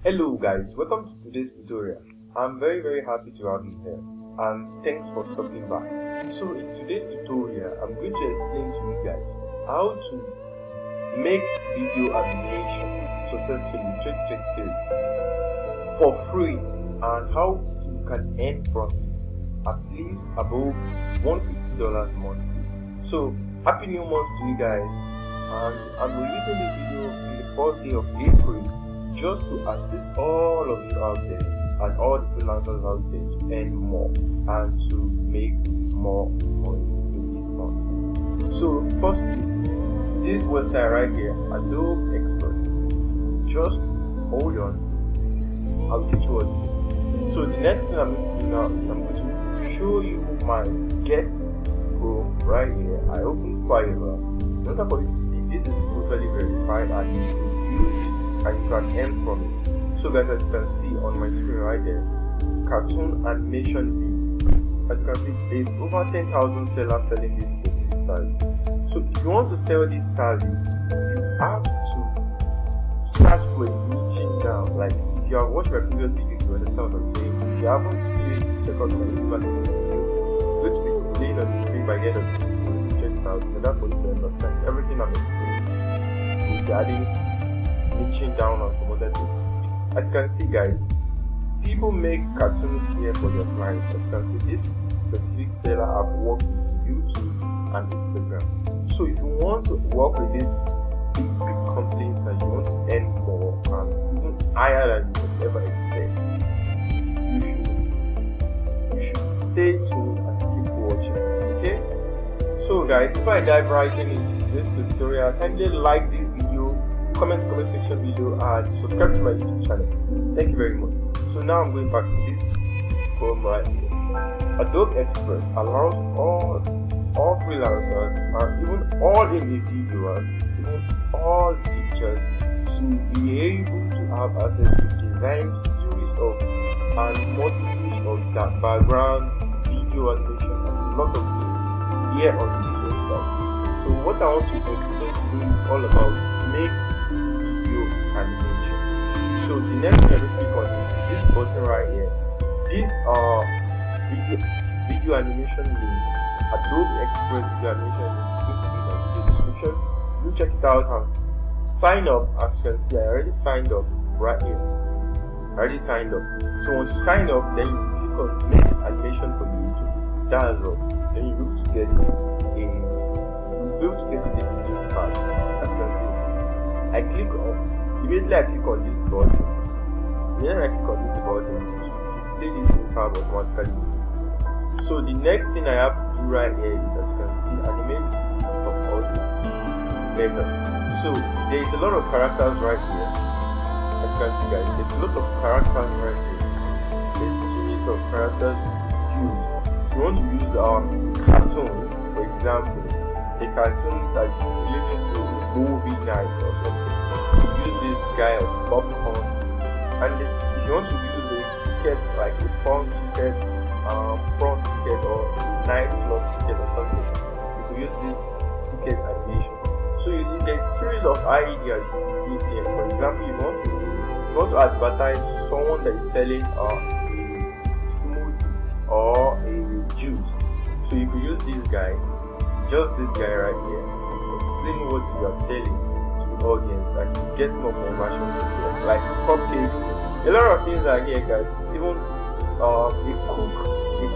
Hello guys, welcome to today's tutorial. I'm very happy to have you here and thanks for stopping by. So in today's tutorial, I'm going to explain to you guys how to make video animation successfully in 2023 for free and how you can earn from it at least above $150 monthly. So happy new month to you guys, and I'm releasing this video in the first day of April just to assist all of you out there and all the freelancers out there to earn more and to make more money in this month. So firstly, this website right here, Adobe Express, just hold on, I'll teach you what to do. So the next thing I'm going to do now is I'm going to show you my guest room right here. I open Fiverr. In order for you to see, this is totally verified and you can use it and you can earn from it. So guys, as you can see on my screen right there, cartoon animation video. As you can see, there's over 10,000 sellers selling this specific service. So if you want to sell this service, you have to search for a niching down. Like if you have watched my previous video, you understand what I'm saying. If you haven't, please check out my video. It's going to be displayed on the screen by the end of this video. Check it out in order for you to understand everything I'm explaining regarding niching down on some other things. As you can see guys, people make cartoons here for their clients. As you can see, this specific seller have worked with YouTube and Instagram. So if you want to work with these big companies and you want to earn more and even higher than you could ever expect, you should stay tuned and keep watching. Okay? So guys, before I dive right into this tutorial, kindly like this video, comment section below, and subscribe to my YouTube channel. Thank you very much. So now I'm going back to this form right here. Adobe Express allows all freelancers and even all individuals, even all teachers, to be able to have access to design series of and multiples of that background, video animation, and a lot of things here on this website. So what I want to explain to you is all about make video animation. So the next thing I'm going to click on is this button right here. These are video animation link. Adobe Express video animation link is going to be in the video description. Do check it out and sign up. As you can see, I already signed up right here. So once you sign up, then you click on make animation for YouTube. That's all. Then you'll be able to get to this new tab. As you can see, immediately I click on this button. Then I click on this button to display this new tab automatically. So the next thing I have to do right here is, as you can see, animate of audio letter. So there is a lot of characters right here. As you can see guys, there's a lot of characters right here. There's a series of characters used. If you want to use our cartoon, for example, a cartoon that's related to a movie night or something, use this guy of popcorn. And if you want to use a ticket like a prom ticket, or nightclub ticket or something, you can use this ticket animation. So you see, there's a series of ideas you can. For example, you want to advertise someone that is selling a smoothie or a juice. So you can use this guy, just this guy right here, to explain what you are selling to the audience and you get more conversion like cupcake. A lot of things are here guys. Even a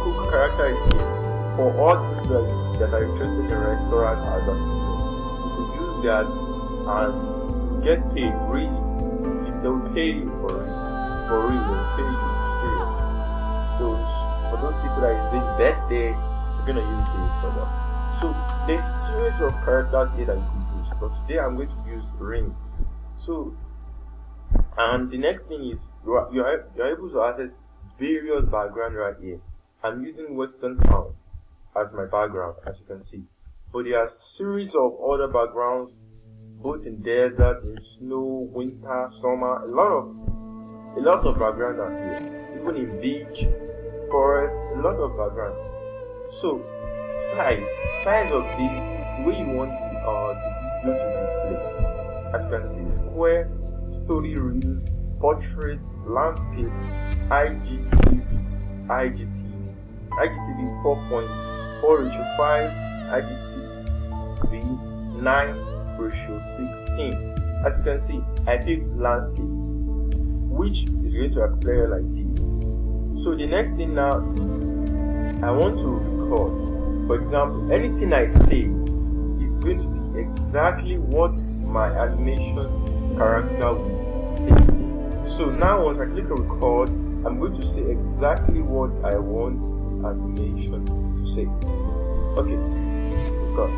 cook character is here for all people that are interested in restaurant advertising. You could use that and get paid really. If they will pay you for real, they will pay you seriously. So for those people that are using birthday, you're gonna use this for them. So there's a series of characters here that you could use, but today I'm going to use ring. So and the next thing is you're able to access various background right here. I'm using Western Town as my background, as you can see, but there are a series of other backgrounds, both in desert, in snow, winter, summer. A lot of background are here, even in beach, forest, a lot of background. So size of this, the way you want the video to display. As you can see, square, story reels, portrait, landscape, IGTV 4.4:5, IGTV 9:16. As you can see, I picked landscape, which is going to appear like this. So the next thing now is I want to record. For example, anything I say is going to be exactly what my animation character will say. So now once I click record, I'm going to say exactly what I want the animation to say. Okay, record.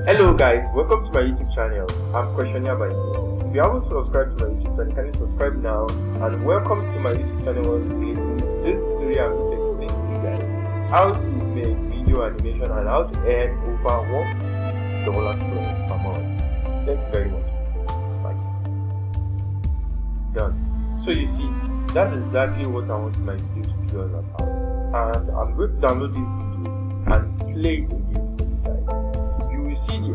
Hello guys, welcome to my YouTube channel. I'm Questionnaire by name. If you haven't subscribed to my YouTube channel, can you subscribe now? And welcome to my YouTube channel. In today's tutorial, I'm going to explain to you guys how to make video animation and how to earn over $150 plus per month. Thank you very much. Bye. Done. So you see, that's exactly what I want my video to be all about. And I'm going to download this video and play it again. You see the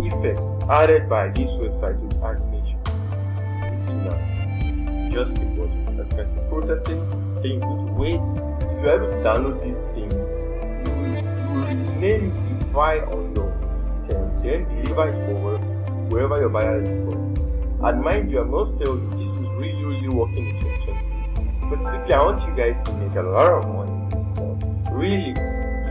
effect added by this website with animation. You see now, just click button. As you can see, processing. Then you go to wait. If you're able to download this thing, you will name the file on your system, then deliver it forward wherever your buyer is from. And mind you, I must tell you, this is really working in 2020. Specifically, I want you guys to make a lot of money in this month. Really,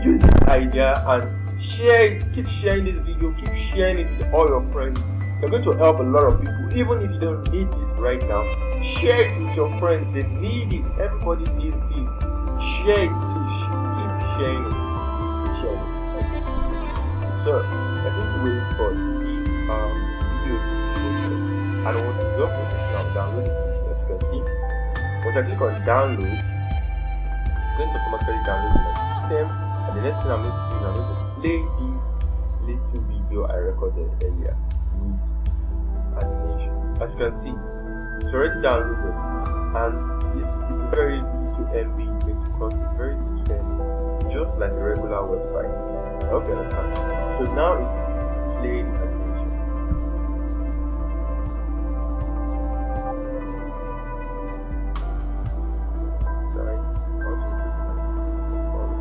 use this idea and share it, keep sharing this video, keep sharing it with all your friends. You're going to help a lot of people. Even if you don't need this right now, share it with your friends. They need it. Everybody needs this. Share it, please. Keep sharing it. Share it. So I'm going to wait for this video to process. And once it's done processing, I'll download it. As you can see, once I click on download, it's going to automatically download to my system. And the next thing I'm going to do is I'm going to play this little video I recorded earlier with animation. As you can see, it's already downloaded, and this is a very little MB. It's going to cost a very little MB, just like a regular website. I hope you understand. So now it's to play the animation. Sorry, I'll just this system forward.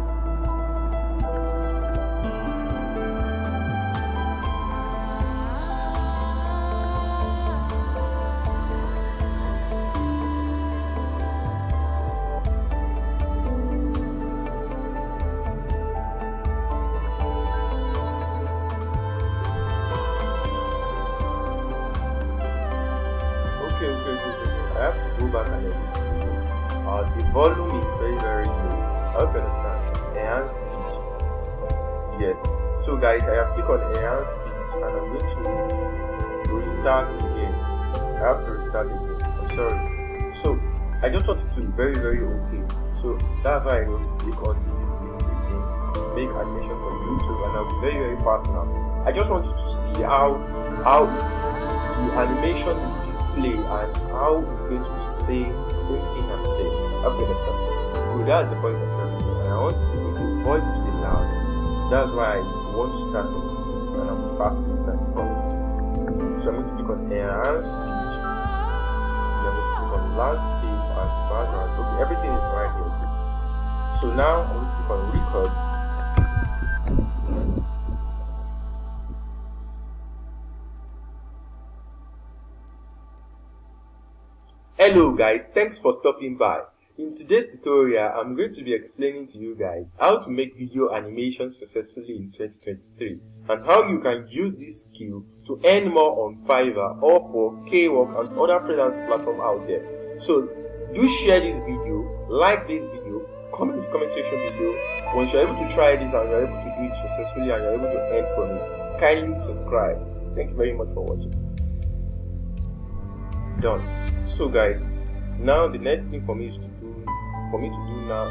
Okay. I have to go back and edit the video. The volume is very low. I hope you understand. Enhance speech. Yes. So guys, I have clicked on enhance speech and I'm going to restart again. I have to restart again. I'm sorry. So I just want it to be very okay. So that's why I go to click on this link again. Make animation for YouTube, and I'll be very fast now. I just want you to see how the animation will display and how it's going to say the same thing I'm saying. Okay, understand? So that's the point of everything. And I want the voice to be loud. That's why I want to start with it, and I'm fast this time. So I'm going to click on enhance speech. Then I'm going to click on landscape and background. Okay, everything is right here. So now I'm going to click on record. Hello guys, thanks for stopping by. In today's tutorial, I'm going to be explaining to you guys how to make video animation successfully in 2023 and how you can use this skill to earn more on Fiverr, Upwork, K-Work and other freelance platforms out there. So do share this video, like this video, comment section below. Once you're able to try this and you're able to do it successfully and you're able to earn from it, kindly subscribe. Thank you very much for watching. Done. So guys, now the next thing for me to do now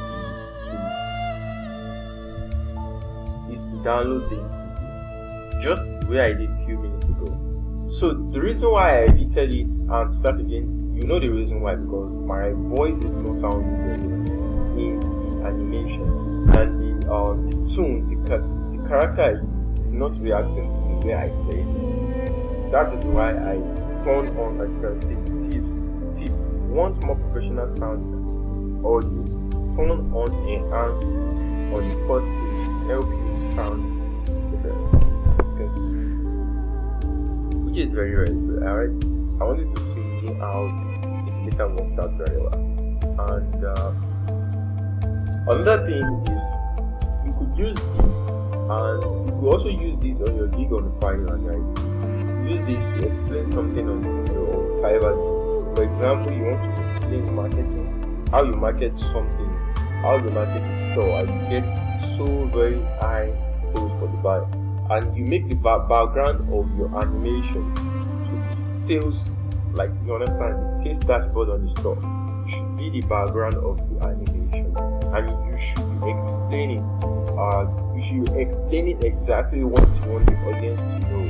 is to download this video, just the way I did a few minutes ago. So the reason why I edited it and start again You know the reason why, because my voice is not sounding very well in the animation, and the tone, the character I use is not reacting to the way I say it. That is why I turn on, as you can see, tips. Tip: want more professional sound audio, turn on enhance on the first page, help you sound better. As you can see, which is very, very good. Alright, I wanted to see how it later worked out very well. And another thing is, you could use this, and you could also use this on your gig on Fiverr, guys. Use this to explain something on your Fiverr. For example, you want to explain marketing, how you market something, how you market the store, and you get so very high sales for the buyer, and you make the background of your animation to the sales, like, you understand, the sales dashboard on the store should be the background of the animation, and you should be explaining exactly what you want the audience to know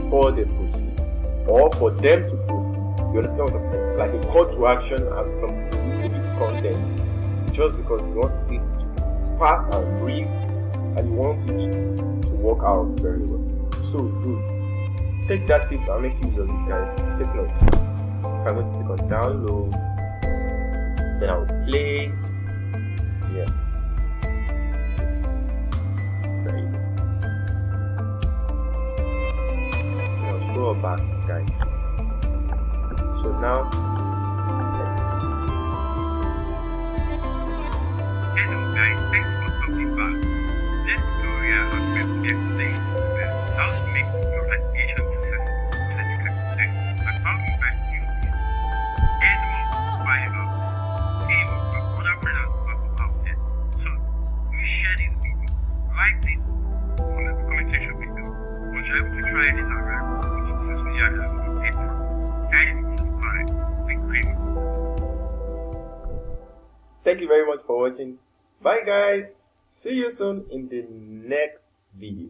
before they proceed, or for them to proceed. You understand what I'm saying? Like a call to action and some little bit content, just because you want it to be fast and brief, and you want it to work out very well. So good. Take that tip and make use of it, guys. Take note. So I'm going to click on download. Then I'll play. Yes. Very good. Now scroll back, guys. So now, hello guys, thanks for stopping back. This tutorial I'm going to explain how to make your animation successful, as you can see, and how you guys use this. And more Fiverr, Payroll, and other freelancers out there. So, you share this video, like this, comment section below. Once you're able to try this out, right? Successfully, I have a intro. Kindly subscribe. thank you very much for watching. Bye guys. See you soon in the next video.